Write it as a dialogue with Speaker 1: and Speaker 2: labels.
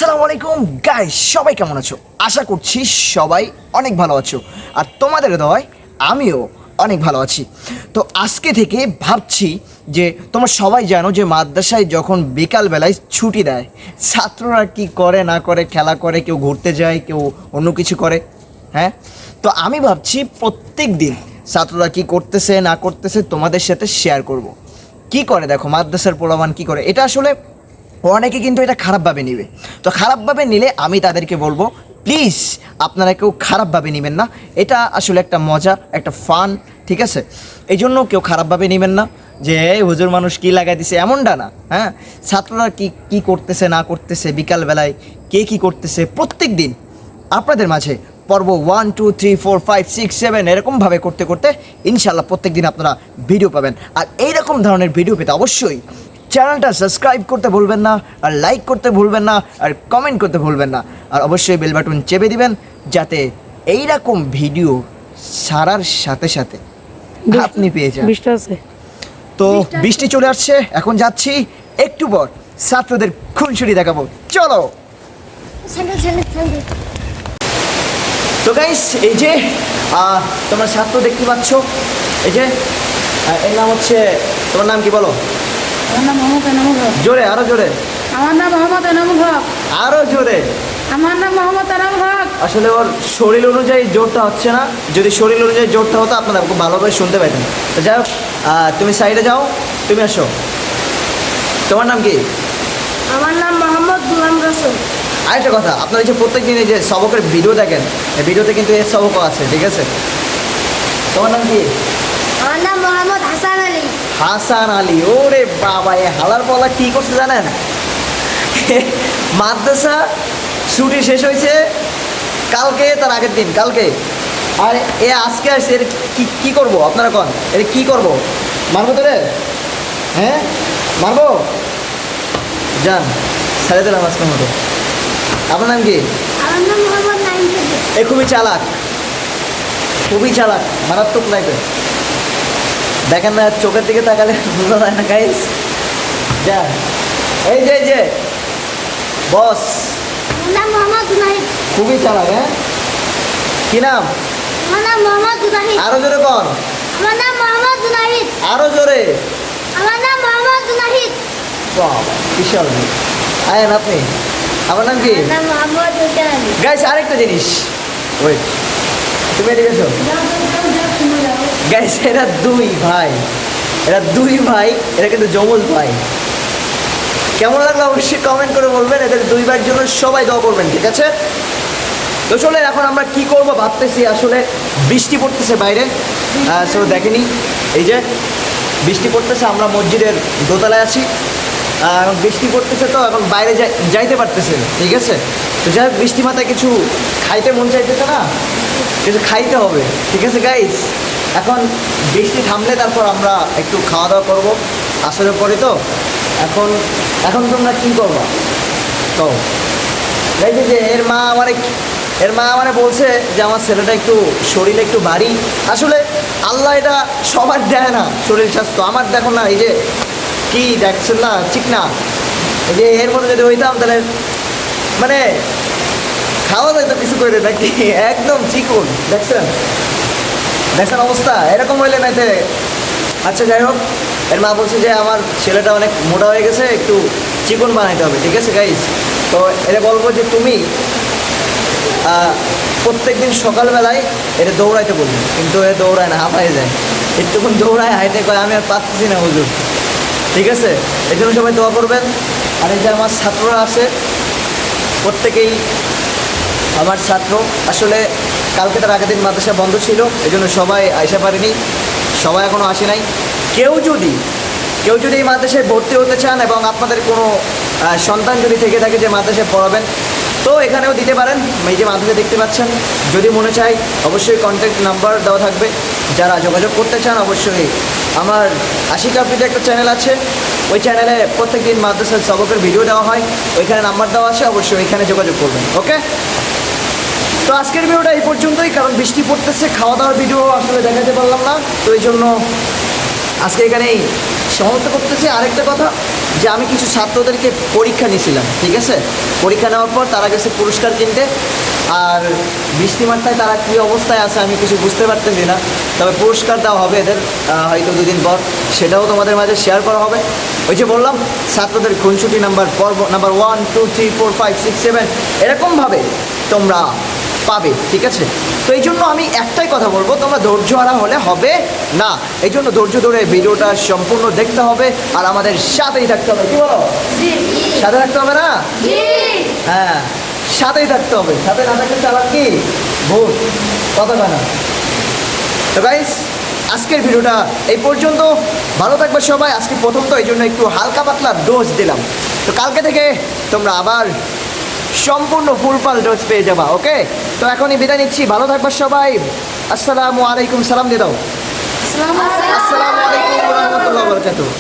Speaker 1: আসসালামু আলাইকুম গাইস, সবাই কেমন আছো? আশা করছি সবাই অনেক ভালো আছো, আর তোমাদের দয়ায় আমিও অনেক ভালো আছি। তো আজকে থেকে ভাবছি যে তোমরা সবাই জানো যে মাদ্রাসায় যখন বিকালবেলায় ছুটি দেয়, ছাত্ররা কি করে না করে, খেলা করে, কেউ ঘুরতে যায়, কেউ অন্য কিছু করে। হ্যাঁ, তো আমি ভাবছি প্রত্যেক দিন ছাত্ররা কি করতেছে না করতেছে তোমাদের সাথে শেয়ার করব। কি করে দেখো, মাদ্রাসার পোলাপান কি করে, এটা আসলে অনেকে কিন্তু এটা খারাপভাবে নিবে। তো খারাপভাবে নিলে আমি তাদেরকে বলবো, প্লিজ আপনারা কেউ খারাপভাবে নেবেন না। এটা আসলে একটা মজা, একটা ফান, ঠিক আছে? এই জন্য কেউ খারাপভাবে নেবেন না যে হুজুর মানুষ কী লাগাই দিছে, এমনটা না। হ্যাঁ, ছাত্ররা কি কি করতেছে না করতেছে, বিকালবেলায় কে কী করতেছে, প্রত্যেক দিন আপনাদের মাঝে পর্ব 1 2 3 4 5 6 7 এরকমভাবে করতে করতে ইনশাল্লাহ প্রত্যেক দিন আপনারা ভিডিও পাবেন। আর এইরকম ধরনের ভিডিও পেতে অবশ্যই চ্যানেলটা সাবস্ক্রাইব করতে ভুলবেন না, আর লাইক করতে ভুলবেন না, আর কমেন্ট করতে ভুলবেন না, আর অবশ্যই বেল বাটন চেপে দিবেন যাতে এইরকম ভিডিও ছাড়ার সাথে সাথে আপনি পেয়ে যান। তো বৃষ্টি চলে আসছে, এখন যাচ্ছি একটু পর ছাত্রদের খুনসুটি দেখাবো, চলো। তো গাইস, এই যে তোমরা ছাত্র দেখতে পাচ্ছ, এই যে এর নাম হচ্ছে, তোমার নাম কি বলো?
Speaker 2: আমার নাম মোহাম্মদ এনামুল হক।
Speaker 1: জোরে, আরো জোরে।
Speaker 2: আমার নাম মোহাম্মদ এনামুল হক।
Speaker 1: আরো জোরে।
Speaker 2: আমার নাম মোহাম্মদ এনামুল হক।
Speaker 1: আসলে ওর শরীর অনুযায়ী জোরটা হচ্ছে না, যদি শরীর অনুযায়ী জোরটা হতো আপনারা খুব ভালোভাবে শুনতে পাইতেন। তো যাই হোক, তুমি সাইডে যাও, তুমি আসো। তোমার নাম কি?
Speaker 2: আমার নাম মোহাম্মদ গুলাম রসুল।
Speaker 1: আরেকটা কথা, আপনারা যে প্রত্যেক দিন এই যে সবকের ভিডিও দেখেন, এই ভিডিওতে কিন্তু এর সবকও আছে, ঠিক আছে? তোমার নাম কি?
Speaker 2: আমার নাম মোহাম্মদ হাসান আলী।
Speaker 1: হাসান আলী। ওরে বাবা, এ হালার পালা কি করছে জানেন? মাদ্রাসা ছুটি শেষ হয়েছে কালকে, তার আগের দিন কালকে, আর এ আজকে আসছে। এর কি করবো আপনারা কন? এর কি করব? মারবো তোরে? হ্যাঁ মারবো? যান, ছেড়ে দিলাম আজকের মতো। আপনার নাম কি?
Speaker 2: আমার নাম মোহাম্মদ নাইম।
Speaker 1: এ খুবই চালাক, খুবই চালাক, মারাত্মক লাইফে। দেখেন না, চোখের দিকে তাকালে বোঝা যায় না গাইস। যা, এই যে বস।
Speaker 2: আমার নাম মোহাম্মদ জুনাহিদ।
Speaker 1: খুবই চালাক। হ্যাঁ, কি নাম?
Speaker 2: আমার নাম মোহাম্মদ জুনাহিদ।
Speaker 1: আরো জোরে কন।
Speaker 2: আমার নাম মোহাম্মদ জুনাহিদ।
Speaker 1: আরো জোরে।
Speaker 2: আমার নাম মোহাম্মদ জুনাহিদ।
Speaker 1: বাবা, বিশাল। আয়েন আপনি। আমার নাম কি?
Speaker 2: আমার নাম মোহাম্মদ হুসেন আলী।
Speaker 1: গাইস, আরেকটা জিনিস, ওয়েট, তুমি এদিকে এসো। গাইস, এরা দুই ভাই, এরা কিন্তু যমজ ভাই। কেমন লাগলো অবশ্যই কমেন্ট করে বলবেন। এদের দুই ভাইয়ের জন্য সবাই দোয়া করবেন, ঠিক আছে? তো চলে, এখন আমরা কি করব ভাবতেছি। আসলে বৃষ্টি পড়তেছে বাইরে, সো দেখেনি, এই যে বৃষ্টি পড়তেছে, আমরা মসজিদের দোতলায় আছি, এখন বৃষ্টি পড়তেছে, তো এখন বাইরে যাইতে পারতেছে, ঠিক আছে? তো যাই হোক, বৃষ্টি মাথায় কিছু খাইতে মন চাইতেছে না, কিছু খাইতে হবে, ঠিক আছে গাইস? এখন বৃষ্টি থামলে তারপর আমরা একটু খাওয়া দাওয়া করবো আসরের পরে। তো এখন তোমরা কী করবা? তো এই যে এর মা আমারে বলছে যে আমার ছেলেটা একটু শরীরে একটু ভারী। আসলে আল্লাহ এটা সবার দেয় না শরীর স্বাস্থ্য। আমার দেখো না, এই যে কি দেখছেন না, ঠিক না? এই যে এর মধ্যে যদি হইতাম তাহলে মানে খাওয়া যায় তো কিছু করে নাকি, একদম চিকন। দেখছেন অবস্থা, এরকম হইলে নাইতে। আচ্ছা যাই হোক, এর মা বলছে যে আমার ছেলেটা অনেক মোটা হয়ে গেছে, একটু চিকন বানাইতে হবে, ঠিক আছে গাইস? তো এটা বলবো যে তুমি প্রত্যেক দিন সকালবেলায় এটা দৌড়াইতে বলবো, কিন্তু এ দৌড়ায় না, হাঁপাই যায়। একটুক্ষণ দৌড়ায়, হাইতে কয় আমি আর পাচ্ছি না হুজুর, ঠিক আছে? এই জন্য সবাই দোয়া করবেন। আর এই যে আমার ছাত্ররা আছে, প্রত্যেকেই আমার ছাত্র। আসলে কালকে তার আগের দিন মাদ্রাসা বন্ধ ছিল, এই জন্য সবাই আসতে পারেনি, সবাই এখনও আসে নাই। কেউ যদি এই মাদ্রাসায় ভর্তি হতে চান এবং আপনাদের কোনো সন্তান যদি থেকে থাকে যে মাদ্রাসায় পড়াবেন, তো এখানেও দিতে পারেন। এই যে মাদ্রাসা দেখতে পাচ্ছেন, যদি মনে চায় অবশ্যই কন্ট্যাক্ট নাম্বার দেওয়া থাকবে। যারা যোগাযোগ করতে চান অবশ্যই আমার আশিক আফ্রিদি একটা চ্যানেল আছে, ওই চ্যানেলে প্রত্যেক দিন মাদ্রাসার সবকের ভিডিও দেওয়া হয়, ওইখানে নাম্বার দেওয়া আছে, অবশ্যই ওইখানে যোগাযোগ করবেন, ওকে? তো আজকের ভিডিওটা এই পর্যন্তই, কারণ বৃষ্টি পড়তেছে, খাওয়া দাওয়ার ভিডিও আসলে দেখাতে পারলাম না, তো এই জন্য আজকে এখানেই সমাপ্ত করতেছি। আরেকটা কথা, যে আমি কিছু ছাত্রদেরকে পরীক্ষা নিয়েছিলাম, ঠিক আছে? পরীক্ষা নেওয়ার পর তারা গেছে পুরস্কার কিনতে, আর বৃষ্টি মাত্রায় তারা কী অবস্থায় আছে আমি কিছু বুঝতে পারতেছি না। তবে পুরস্কার দেওয়া হবে এদের হয়তো দুদিন পর, সেটাও তোমাদের মাঝে শেয়ার করা হবে। ওই যে বললাম ছাত্রদের খুনসুটি নাম্বার পর্ব নাম্বার 1 2 3 4 5 6 7 এরকমভাবে তোমরা পাবে, ঠিক আছে? তো এই জন্য আমি একটাই কথা বলবো, তোমরা ধৈর্য হারা হলে হবে না। এই জন্য ধৈর্য ধরে ভিডিওটা সম্পূর্ণ দেখতে হবে আর আমাদের সাথেই থাকতে হবে। কি বলো? সাথে থাকতে হবে না? হ্যাঁ, সাথেই থাকতে হবে। সাথে না থাকলে চালাক কি ভূত, কথা না। তো গাইস, আজকের ভিডিওটা এই পর্যন্ত। ভালো থাকবে সবাই। আজকে প্রথম তো এই জন্য একটু হালকা পাতলা ডোজ দিলাম। তো কালকে থেকে তোমরা আবার সম্পূর্ণ ফুলপাল ডোজ পেয়ে যাবা, ওকে? তো এখনই বিদায় নিচ্ছি। ভালো থাকবে সবাই। আসসালামু আলাইকুম, সালাম দিয়ে দাও। আসসালামু আলাইকুম ওয়া রাহমাতুল্লাহি ওয়া বারাকাতুহু।